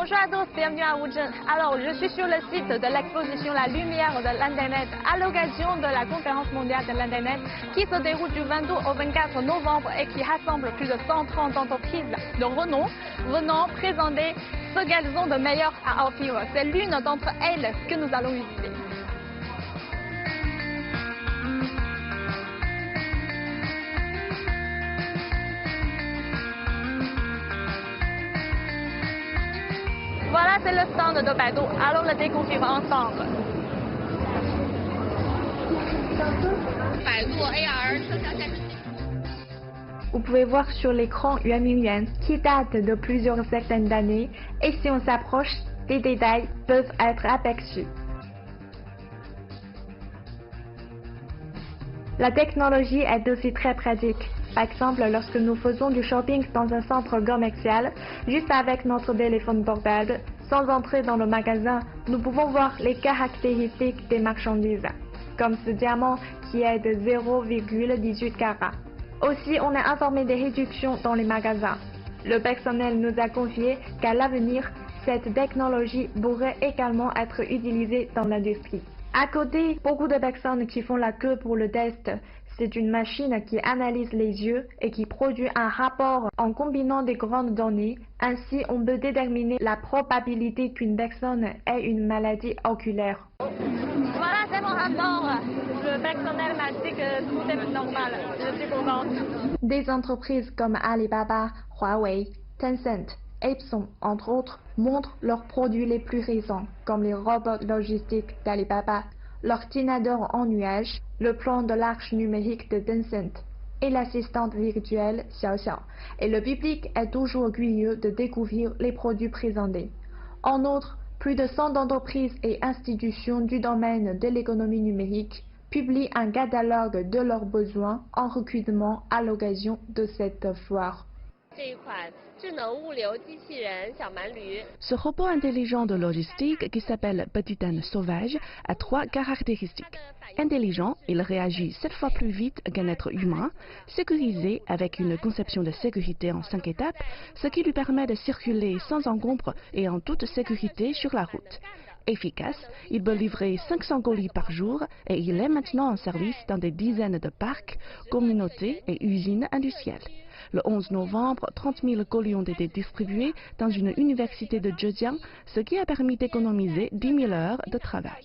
Bonjour à tous, bienvenue à Wuzhen. Alors, je suis sur le site de l'exposition La Lumière de l'Internet à l'occasion de la conférence mondiale de l'Internet qui se déroule du 22 au 24 novembre et qui rassemble plus de 130 entreprises de renom venant présenter ce qu'elles ont de meilleur à offrir. C'est l'une d'entre elles que nous allons visiter. Voilà, c'est le stand de Baidu. Allons le découvrir ensemble. Vous pouvez voir sur l'écran Yuan Mingyuan qui date de plusieurs centaines d'années et si on s'approche, des détails peuvent être aperçus. La technologie est aussi très pratique. Par exemple, lorsque nous faisons du shopping dans un centre commercial, juste avec notre téléphone portable, sans entrer dans le magasin, nous pouvons voir les caractéristiques des marchandises, comme ce diamant qui est de 0,18 carats. Aussi, on est informé des réductions dans les magasins. Le personnel nous a confié qu'à l'avenir, cette technologie pourrait également être utilisée dans l'industrie. À côté, beaucoup de personnes qui font la queue pour le test. C'est une machine qui analyse les yeux et qui produit un rapport en combinant des grandes données. Ainsi, on peut déterminer la probabilité qu'une personne ait une maladie oculaire. Voilà, c'est mon rapport. Le personnel m'a dit que tout est normal. Je suis contente. Des entreprises comme Alibaba, Huawei, Tencent, Epson, entre autres, montrent leurs produits les plus récents, comme les robots logistiques d'Alibaba, l'ordinateur en nuage, le plan de l'arche numérique de Tencent et l'assistante virtuelle Xiaoxiao. Et le public est toujours curieux de découvrir les produits présentés. En outre, plus de 100 entreprises et institutions du domaine de l'économie numérique publient un catalogue de leurs besoins en recrutement à l'occasion de cette foire. Ce robot intelligent de logistique qui s'appelle Petit âne sauvage a 3 caractéristiques. Intelligent, il réagit 7 fois plus vite qu'un être humain, sécurisé avec une conception de sécurité en 5 étapes, ce qui lui permet de circuler sans encombre et en toute sécurité sur la route. Efficace, il peut livrer 500 colis par jour et il est maintenant en service dans des dizaines de parcs, communautés et usines industrielles. Le 11 novembre, 30 000 colis ont été distribués dans une université de Zhejiang, ce qui a permis d'économiser 10 000 heures de travail.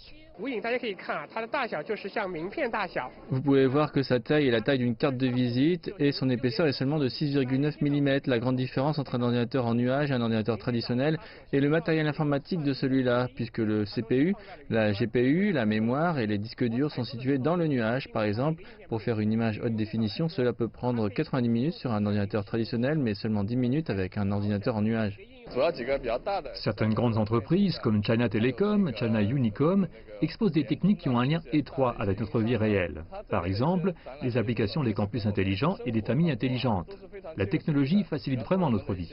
Vous pouvez voir que sa taille est la taille d'une carte de visite et son épaisseur est seulement de 6,9 mm. La grande différence entre un ordinateur en nuage et un ordinateur traditionnel est le matériel informatique de celui-là, puisque le CPU, la GPU, la mémoire et les disques durs sont situés dans le nuage. Par exemple, pour faire une image haute définition, cela peut prendre 90 minutes sur un ordinateur traditionnel, mais seulement 10 minutes avec un ordinateur en nuage. Certaines grandes entreprises comme China Telecom, China Unicom exposent des techniques qui ont un lien étroit avec notre vie réelle. Par exemple, les applications des campus intelligents et des familles intelligentes. La technologie facilite vraiment notre vie.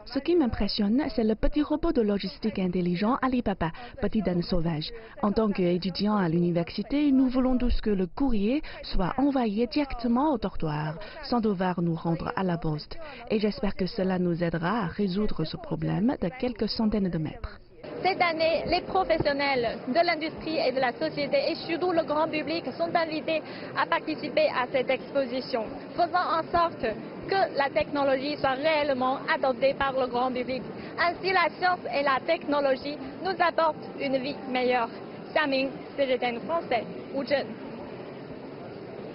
Ce qui m'impressionne, c'est le petit robot de logistique intelligent Alibaba, Petit âne sauvage. En tant qu'étudiants à l'université, nous voulons tous que le courrier soit envoyé directement au dortoir, sans devoir nous rendre à la poste. Et j'espère que cela nous aidera à résoudre ce problème de quelques centaines de mètres. Cette année, les professionnels de l'industrie et de la société et surtout le grand public sont invités à participer à cette exposition, faisant en sorte que la technologie soit réellement adoptée par le grand public. Ainsi, la science et la technologie nous apportent une vie meilleure. Xiaming, CGTN français, Wuzhen.